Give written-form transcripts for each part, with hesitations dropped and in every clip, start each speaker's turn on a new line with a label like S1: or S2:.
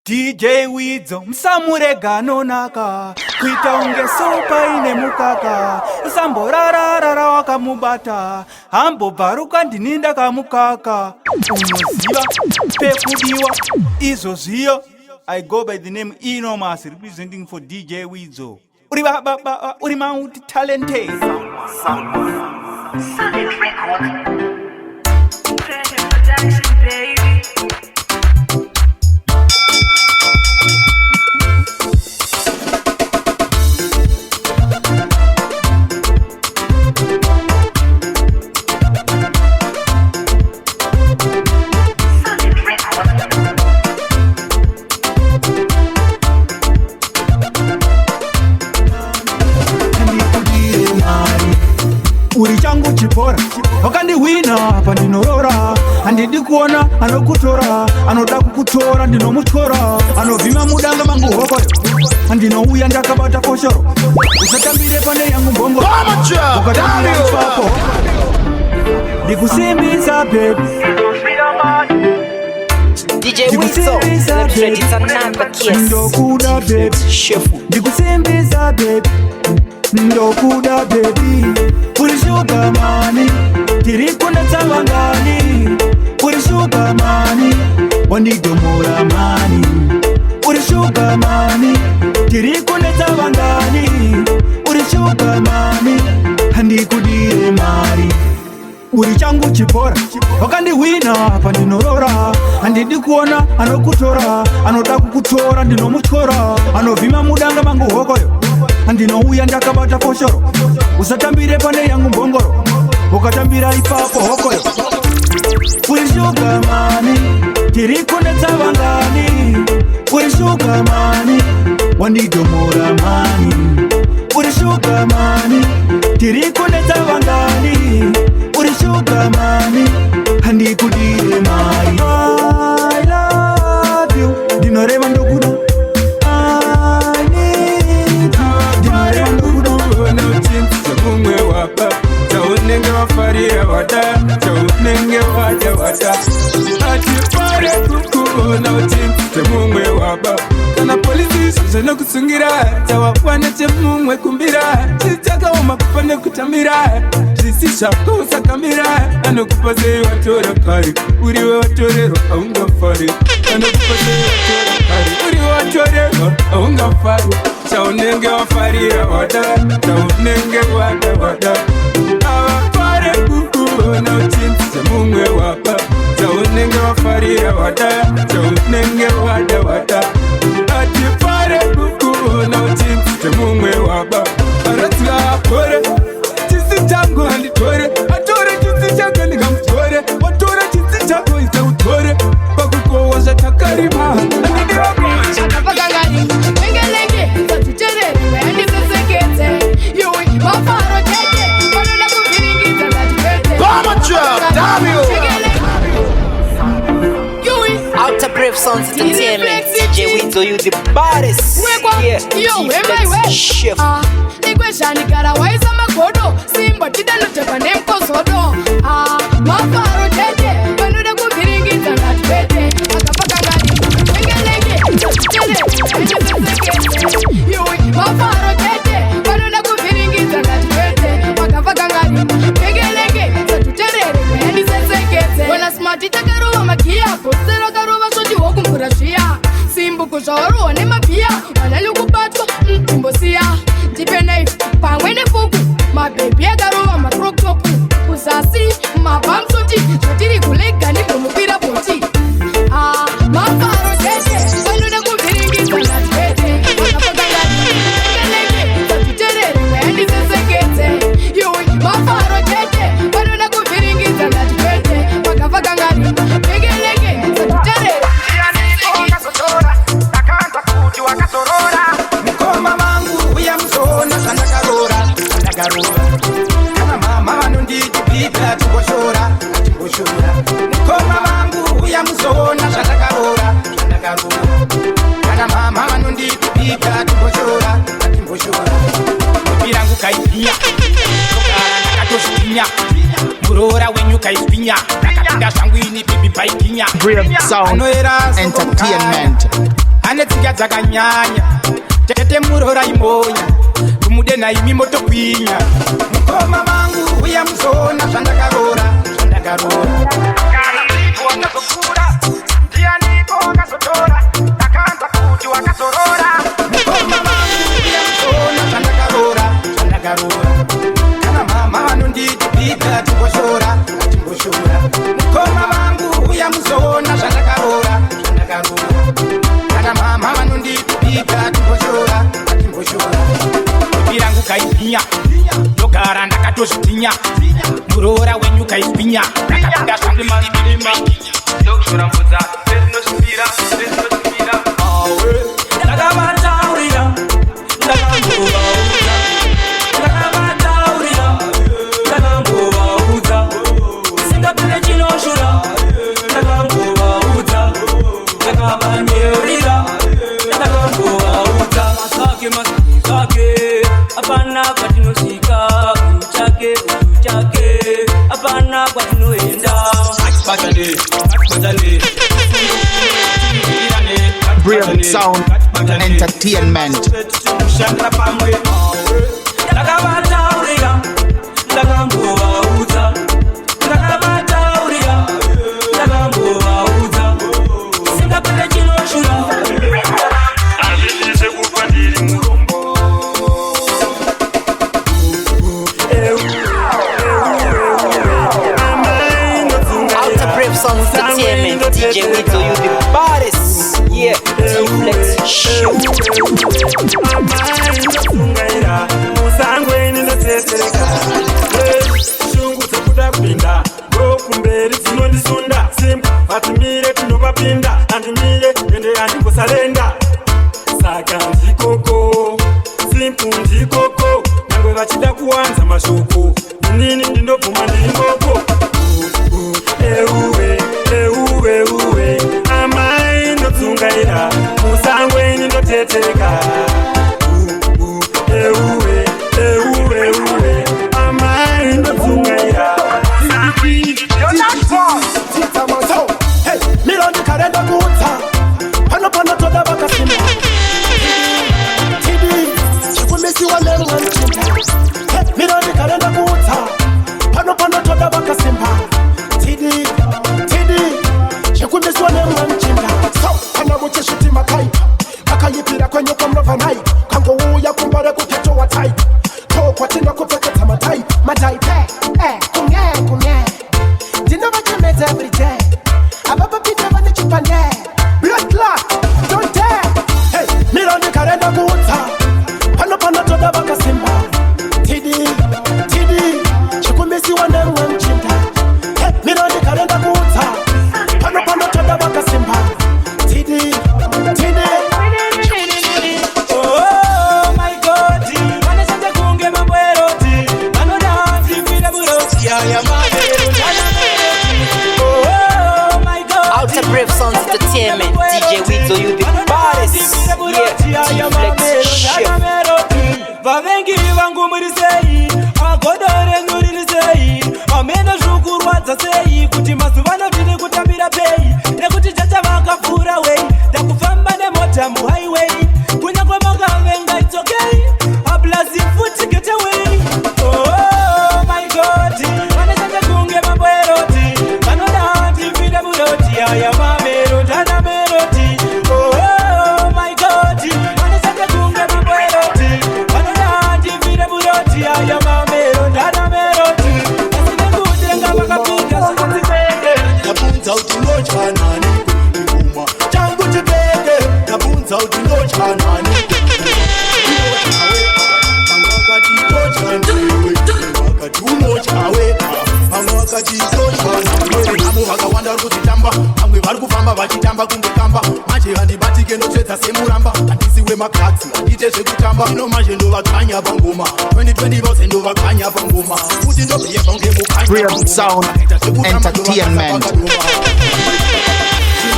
S1: DJ Widzo msamurega nonaka kuita unge sopa ine mukaka sambo rararara wakamubata hambo bharuka ndininda kamukaka unoziva pekudiwa izvozviyo. I go by the name Enormous, representing for DJ Widzo. Uri mauti talented.
S2: Solid record. Credit production, baby.
S1: Uri changu chipora, wakandihwina hapa ndinorora. Handidi kuona anokutora, anoda kukutora ndinomutora. Anovhima mudanga mangu hoko, handinouya ndakabata koshoro. Usatambire pane yangu mbongo, ukatambire ipapo. Ndikusimbisa baby,
S3: DJ Widzo, it's another case.
S1: Ndokuda baby, ndikusimbisa baby, ndokuda baby. Uri sugar mani, tiri kuna tawangani. Uri sugar mani, wandidomora mani. Uri sugar mani, tiri kuna tawangani. Uri sugar mani, handikudire mari. Uri changu chipora, wakandihwina hapa ndinorora. Handidi kuona anokutora, anoda kukutora ndinomutora. Anovhima mudanga mangu hokoyo, handinouya ndakabata koshoro. Usatambire pane yangu mbongoro, ukatambira ipapo hokoyo. Uri sugar mani, tiri kunetsa vangani. Uri sugar mani, wandidomora mani. Uri sugar mani, tiri kunetsa vangani. Uri sugar mani, handikudire mari. I love you, ndinoreva ndokuda. I need you, ndinoreva ndokuda.
S4: Mumwe wapa chaunenge wafarira wada chaunenge wada atipare kukuona uchinze mumwe wapa kana polisi zvinokusungira tawakwana chemumwe kumbira chichakaoma kupane kutambira zvisi zvako usakamira anokupa sei watora kari uriwe watorerwa haungafari anokupa sei watora kari uriwe watorerwa haungafari chaunenge wafarira wada chaunenge wada avafare kukuona uchinze mumwe wapa chaunenge wafarira wada chaunenge wada atipare kukuona uchinze mumwe wapa aratsika apore chisi changu handitore atore chisi chake ndingamutore watore chisi chako ita utore pakukowa zvatakarima
S3: Outer Brave Sounds Entertainment. DJ Widzo, you the baddest. Yeah, chef.
S5: Nikweshanikara waisa magodo simba tidanotepa nemkozodo mafaro tete vanoda kuvhiringidza ngatipete akapaka ngati engelenge mafaro tete vanoda kuvhiringidza ngatipete akapaka ngati engelenge satuterere kuyandisesengedze ona smati takarova magiya bhosero karova zvoti wokumvura zviya simbuku zvawarohwa nemabhiya vananyokubatwa imbosiya ndipenei pamwe nefuku mabhebhi akarova makroktopu kuzasi mabhamsoti zvatiri kulega ndibomupira bhoti mafaro tete vanoda kuvhiringidza ngatipete akapakangatieleke satuterere kuyandisesengedze mafaro tete vanoda kuvhiringidza ngatipete makapakangati ekeleke satuterere
S4: mukoma mangu uya muzona zvandakarora kana mama vanonditi pipi atimboshora mukoma mangu uya muzona zvandakarora kana mama vanonditi pipi atimboshora mupirangu kaipia togara ndakatozvipinya murora wenyu kaipinja ndakapinda zvangu ini bibi paikinya
S6: Brave Sound Entertainment.
S4: ane tsinga dzakanyanya tete murora imonya tumude naimi motokwinya mukoma vangu uya muzona zvandakarora kaniko wakazokura ndianiko wakazotora ndakanza kuti wakazorora mukoma vangu uya muzona zvandakarora kana mama vanonditi bika timboshora mukoma vangu uya muzona zvandakarora kana mama vanonditi bika timboshora irangu kaigwinya ndogara ndakatozvidinya muroora wenyu kaigwinya ndakapinda zvanguiima ndokushorambudza sezvinosvipira ndakavataurira ndakambovaudza singapine chinoshura ndakambovaudza ndakavanyeurira ndakambovaudza masake apana kwatinosvika chake apana kwatinoenda
S6: Brilliant Sound Entertainment.
S3: ndakavataurira ndakambovaudza singapinde chinoshura
S1: azvisise kufa ndiri murombo
S3: Entertainment, DJ Wito, you the baddest. Yeah, T-Flex Show.
S1: musangweni ndotetereka shungu dzekuda kupinda ndokumberi dzinondisunda simba vatimire tinopapinda andimire ende andingosarenda saka ndikoko simpu ndikoko nyangwe vachida kuwanza mashoko inini ndinobvuma ndiri ngoko euwe amai ndodzungaira musangweni ndotetereka euwe amai ndodzungaira
S7: miro ndikarenda kuutsa pano toda vakasimba tidi chikumisiwa nemwancinda miro ndikarenda kuutsa pano toda vakasimba tidi chikumisiwa nemwancinda kana mucheshitima kai akayipira kwenye kwamrovanai kangouya kumbare kuketowa tai tokwatina kupfekedza madai kunge ndinovachemedza everyday ababapita vane chipande blood clot don't dare hey miro ndikarenda kuutsa pano toda vakasimba tidi chikumisiwa nemwancinda hey miro ndikarenda kuutsa pano toda vakasimba tidi
S1: oh my god vanashanda kunge mamboeroti vanodanzi mbira buroti yaya mavero oh my god
S3: Outer Brave Sounds Entertainment, DJ Wito, you the baddest. Yeah, T-Flex Show.
S1: vavengi vangu muri sei agodo renyu riri sei amene zvikurwadza sei kuti mazuvano tiri kutambira pei nekuti chacha vakapfuura wei ndakufamba nemota muhighway kunyangwe makavenga it's okay ablazi futi get away oh my god vanashanda kunge mamboeroti vanoda ndivire buroti aya mamero ndana meroti oh my god vanashanda kunge mamboeroti vanoda ndivire buroti aya mamero ndana meroti asine kutenga vakapinda zvikatipende
S7: ndabvunza kuti ndochanani kuma changu chipende ndabvunza kuti ndochanani wakati unochaweka vamwe vakati tochanani amo vakawanda vari kuzvitamba vamwe vari kufamba vachitamba kundokamba manje vandibatike ndotsvedza semuramba handisiwe makatsi handite zvekutamba ino manje ndovakanya pangoma 2020 vose ndovakanya pangoma kuti ndobhiyeva kunge mukanya
S6: Brilliant Sound Entertainment.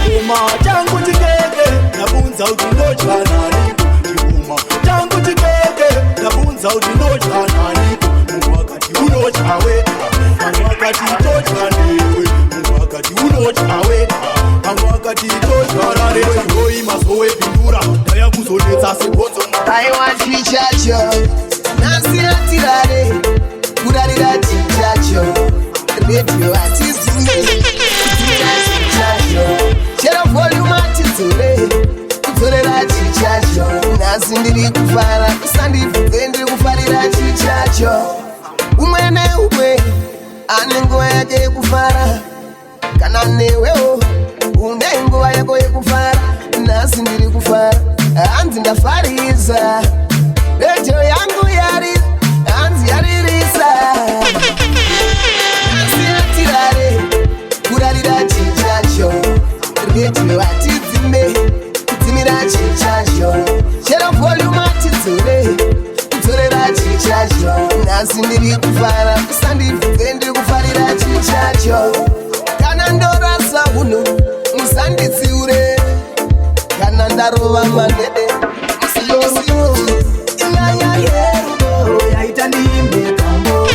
S7: chingoma changu chikeke ndabvunza kuti ndochanani chingoma changu chikeke ndabvunza kuti ndochanani munhu wakati unochaweka vamwe vakati tochanewe munhu wakati unochaweka vamwe vakati tochararewe hoi mazowe pindura sebonzo
S8: aiwa chichacho nasiatirare kurarira chichacho redio atidzure kudzura chichacho chera volume atidzure kudzorera chichacho nhasi ndiri kufara kusandibvunze ndiri kufarira chichacho umwe neumwe ane nguva yake yekufara kana newewo une nguva yako yekufara nhasi ndiri kufara hanzi ndafarisa redio yangu yari hanzi yaririsa nasiatirare kurarira chichacho redio atidzime kudzimira chichacho chera volume atidzore kudzorera chichacho nhasi ndiri kufara kusandibvunze ndiri kufarira chichacho kana ndorasa unhu musanditsiure kana ndarova manede musiyoyo inyaya yerudo yaita ndimbe kambo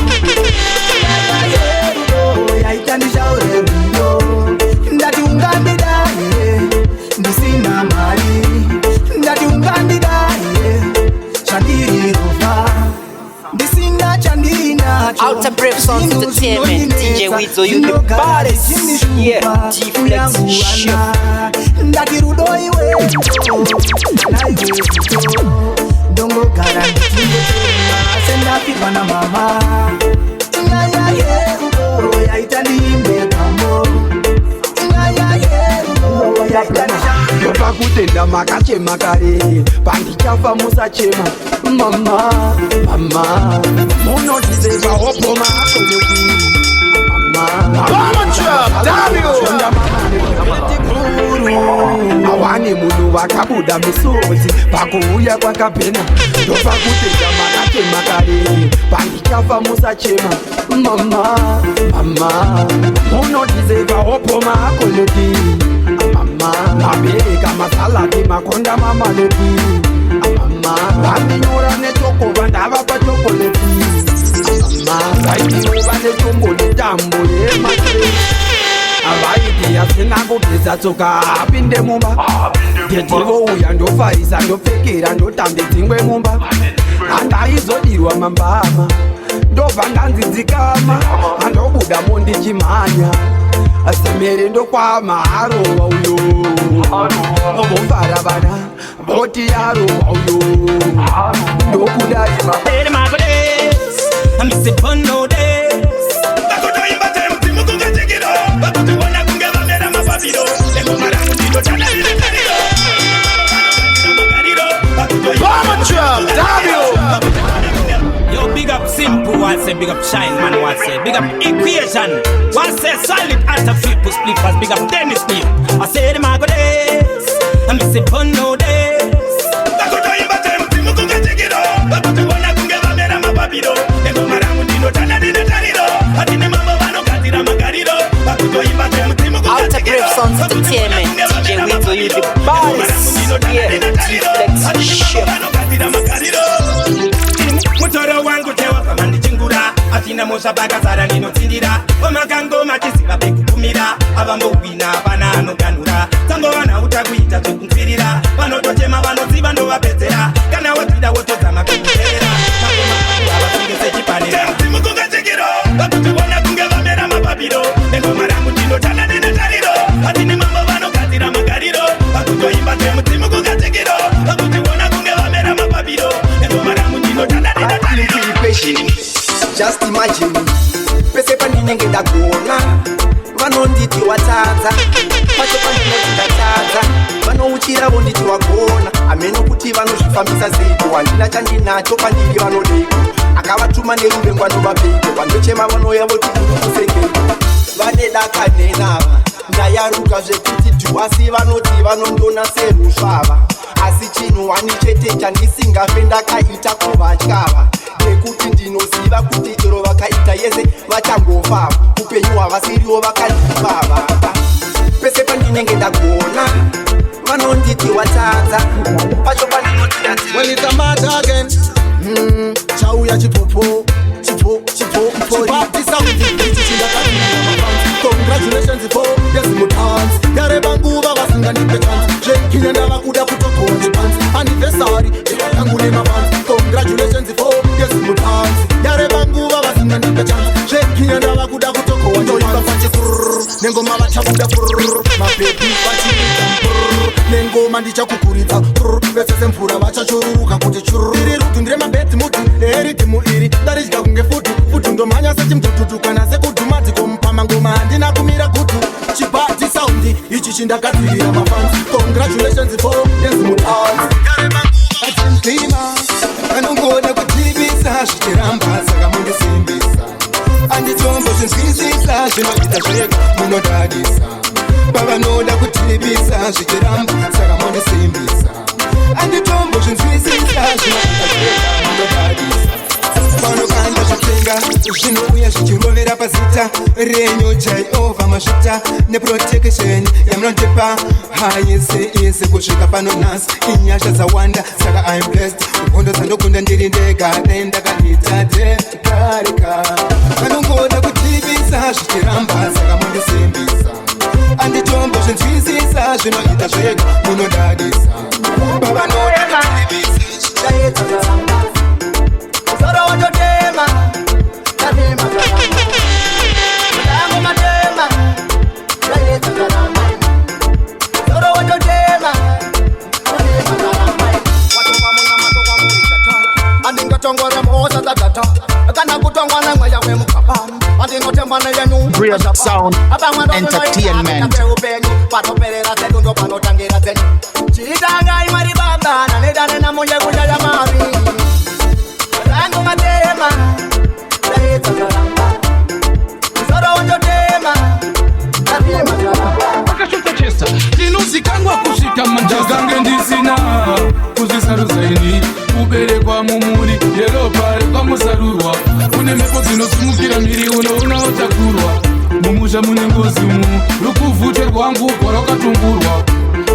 S8: inyaya yerudo yaita ndishaure rudo ndati ungandidaye ndisina mari ndati ungandidaye chandirirova ndisina chandinacho
S3: Outer Brave Sounds Entertainment, DJ Weezo, you the baddest. Yeah, G-Flex shit.
S8: ndati rudo iwe dongo gara sendapirwa na mama inyaya yerudo yaita ndimbe kambo inyaya yerudo yaita
S9: Yopa kutenda makachema kare pandichafa musachema mama mama munotizeva opoma akoneki awane munhu vakabuda misodzi pakuuya kwakapena ndopa kutenda makachema kare pandichafa musachema mama mama munotizeva opoma akoneki mama abereka masaladi makonda mamaleki mama vandinyora netokova ndavapa chokoleti mama vaitiova netombo netambo yematre avaiti asina kubvisa tsoka apinde mumba ndetivoуya ndofarisa ndopfekera ndotambe dzingwe mumba handaizodirwa mambama ndobva nganzidzikama handobudamo ndichimhanya asemere ndokwama arowa uyo vomfara vana voti arowa uyo ndokudaima
S4: Yo, big up Simple, one say big up Shine Man, one say big up Equation, one say Solid Alta Flipus Flippers, big up Dennis Neal. I say the Mago days, I miss it Bono days. Bakuto imbate mtimu kunga chekiro, bakuto wana kungeva mera mapapido. Ego maramu dino tana dina tarido, atine mama wano katira magariro. Bakuto imbate mtimu kunga chekiro.
S3: Outer Brave Sounds Entertainment, DJ Weezo, you the baddest. Yeah, G-Flex shit.
S4: Mutoro wangu tewa kama ndichingura atina mosha bakazara ninotsindira omakango matisiva pekukumira avambowina vana anoganura tango vana utakuita zvekunzvirira vanotochema vanoziva ndovapedzera kana wadzida wotodzama kukuteera avasungese chipanera mukungachekero vakutiona kunge vamera mapapiro engomaramu ndinotana nenetariro atine mambo vanogadzira magariro vakutoimba temudzimu kungachekero vakutiona kunge vamera mapapiro engomaramu ndinotana
S8: just imagine pese pandinenge ndagona vanonditi watadza pacho pandinoti ndatadza vanouchira vonditi wagona ameno kuti vanozvifambisa seiko handina chandinacho pandiri vanodeko akavatuma neruvengwa novapeko vandochema vanoya voti kurukusengeko vane dakanenava ndayaruka zvekuti dhuasi vanoti vanondona serusvava asi chinhu wani chete chandisingafe ndakaita kuvatyava nekuti ndinoziva kuti chero vakaita yese vachangofava upenyu hwavasiriwo vakandifava pese pandinenge ndagona vanonditi watadza pacho pandinotidatswelitamadagen chauya chipopo congratulations po yezimutans yareva nguva vasingandipe chance zvekinyenda vakuda kutokoa chipansi anniversary
S7: nengoma vachabuda mabebi vachirita nengoma ndichakukuridza vese semvura vachachururuka kuti chururu iri rutu ndire mabeti muti eritimu iri ndaridya kunge futu ndomhanya sechimtututu kana sekudhumati komupama ngoma handina kumira gutu chibati saundi ichi chindagadzirira mafansi congratulations for yezimutanzi atimdima anongoda kutivisa zvichiramba saka mundisimbisa anditombo zvinzwisisa zvinoita zvega munodadisa pavanoda kutivisa zvichiramba saka mundisimbisa anditombo zvinzwisisa zvinoita zvega munodadisa vanokanda zvitsenga zvinouya zvichirovera pazita renyu jehova masvita neprotection yamunondipa haise kusvika pano nhasi inyasha dzawanda saka im blessed ukondo dzandokunda ndiri ndega dendakandita tekarika vanongoda kutivisa zvichiramba saka mundisimbisa anditombo zvinzwisisa zvinoita zvega munodadisa pavanoda kutivisa zvichaedza Soro wototema, tatema zaramba Mutango matema, tatema zaramba Soro wototema, tatema zaramba Watu wamuna mato kwa mwisha Andinga tongore moza tatata Kana kutongwa na mweya we mukapa Andinga tembana yenu
S6: Brilliant Sound Entertainment
S7: Pato perera sedundo pano tangira zenu Chitanga imari bamba Na nedane na mwenye kuja ya mari Tango matema, taeta zaramba Soro wototema, tatema zaramba
S1: Akashuta chesa, tinozikangwa kushika manjagange ndisina Kuzisaruzaini, kuberekwa mumuri Yeropare kwa musarurwa Une mepo zinosumukira miri unoona utakurwa Mumusha mune ngozi mu Rukuvute rwangu kwa rakatungurwa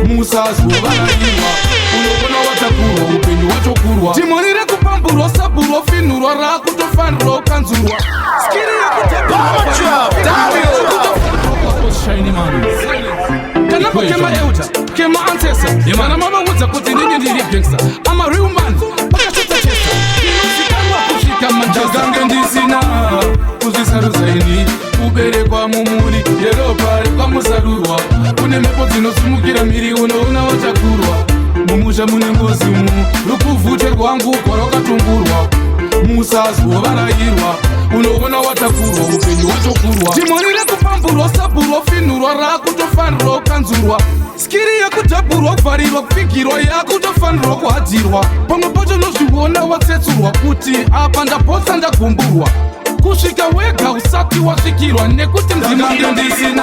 S1: Musazi wavaraiwa Unokona watakurwa, upenyu wachokurwa Timonire kupamburwa, saburwa, finurwa Rakutofanirwa, ukanzurwa Skiri ya kutaburwa Shiny man Kanapa kema euta, kema ancestor Mana mama wudza kuti nini ndiri gangster I'm a real man, pakashota chesa Inosikangwa kushika manjagange ndisina Kuzisaruzaini, kuberekwa mumuri Yeropare kwa musarurwa Une mepo zinosumukira miri unoona watakurwa Mumusha mune ngozi mu Rukuvute rwangu kwa rakatungurwa Musazi wavarairwa Unoona watakurwa upenyu wachokurwa Timonire kupamburwa saburwa finurwa Rakutofanirwa ukanzurwa Skiri yakutaburwa kuvharirwa kupfigirwa Yakutofanirwa kuhadzirwa Pamwe pacho nozviona watsetsurwa Kuti apa ndapotsa ndagumburwa Kusvika wega usati wasvikirwa Nekuti mzimange ndisina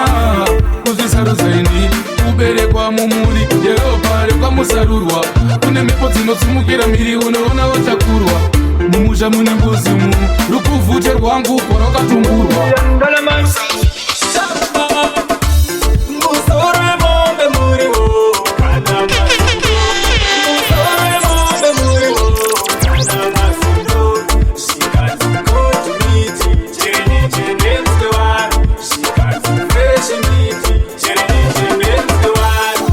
S1: Kuzvisaruzaini kuberekwa mumuri Yeropare kwa musarurwa Une mepo dzinosumukira miri unoona watakurwa Mumusha mune ngozi mu Rukuvute rwangu kwa rakatungurwa Musoro mombe muriwo Kana masundo Musoro mombe muriwo Kana masundo Shikazi kotu miti Chene chene mstewaru Shikazi fresh miti Chene chene mstewaru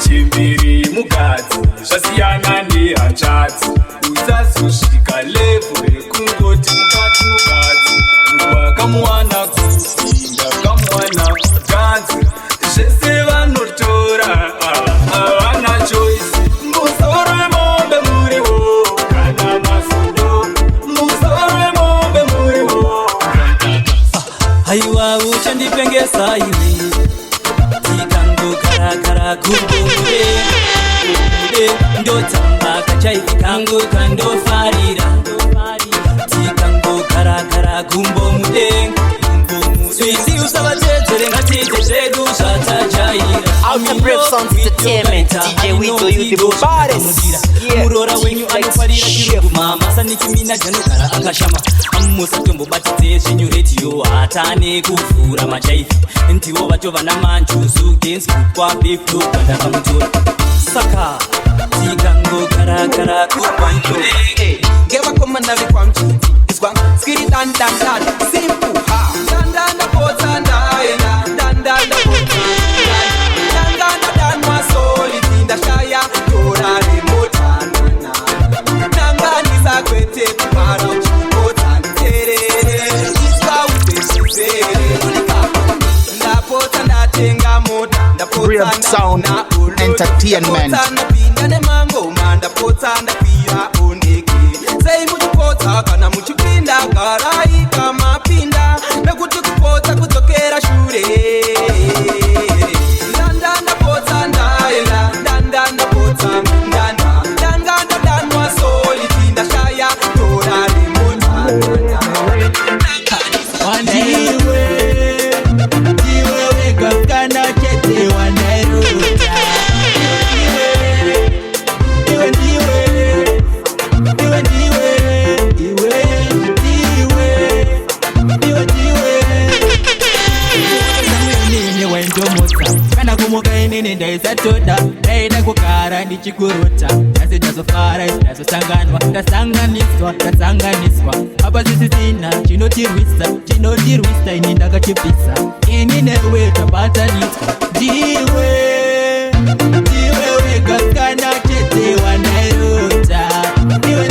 S1: Chimbiri mukadzi Zvasiyana nehanchadzi Usazosvika levo rekungoti mukati mukadzi Wakamuwana kupinda kamuwana kutanzi Zvese vanotora havana choice Musoro wemombe muriwo Kana masundo Musoro wemombe muriwo Haiwa uchandipengesa iwe Tikango karakara kumbure Ndotamba kachaivi kango kandofarira Tikango karakara kumbo mudenga Switi usavatedzere ngatite zvedu zvatajaira
S3: Out of Brave Sounds Entertainment, DJ Wizo, you the baddest.
S1: Murora wenyu anofarira chiruguma Masanichimina janogara akashama Musatombobatidze zvenyu radio Hatane kuvhura machaifi Ndivo vacho vana manjuzu Dance kukwa biflo pandakamutora Saka Tikango karakara kumbangure
S8: Geva komanda vikwamchiti Iswa skiri dan dan dan Simple ha Dan dan da pota ndaena Dan dan da pota Dan dan da dan masoli Tinda shaya Tora remota Nanga nisa kwete Kumara uchikota Ntere Iswa upe shizere Ulika Nda pota
S6: Entertainment.
S10: Chikuruta, nasi dasofara, dasosanganwa, dasanganiswa. Apa zisisina, chinotirwisa, inindaka chipisa. Ininewe tabatanitwa. Diwe gaskana chete wanairota. Diwe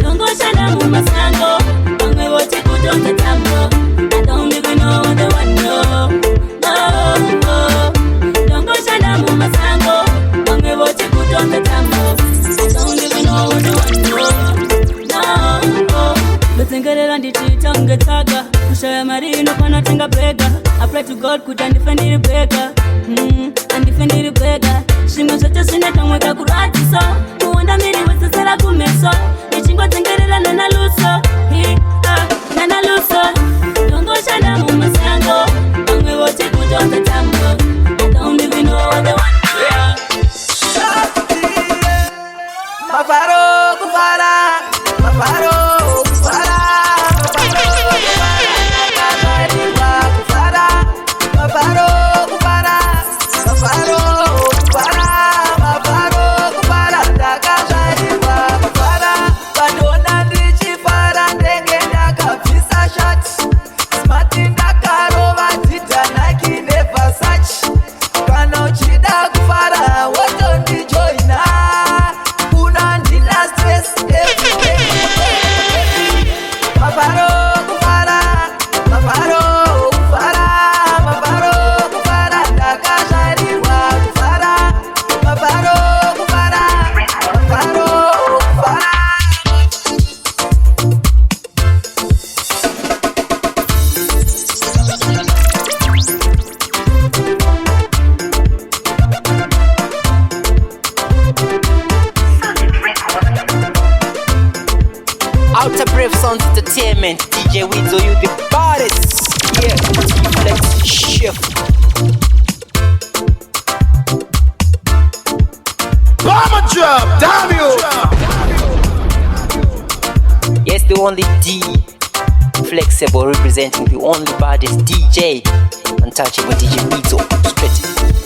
S10: Dongosha na mumasango, mangwe wote kutonga tango. I don't even know the one no. Betengerera ndichita ngetaga kushaya marino pana tenga bega. I pray to God kuti andifendiri bega. Andifendiri bega. Shimwe zote sinekamweka kuratisa. Kuonda miri wesesera kumeso. Ichingwa tengerera nana luso. Nana luso. Dongosha na mumasango. Mangwe wote kutonga tango. I don't even know the one.
S8: Mafaro kufara, mafaro kufara,
S3: Entertainment, DJ Weezo, you the baddest. Yeah, let's shift.
S6: Bomber drop, damn you.
S3: Yes, the only D Flexible representing the only baddest DJ, untouchable DJ Weezo. Straight.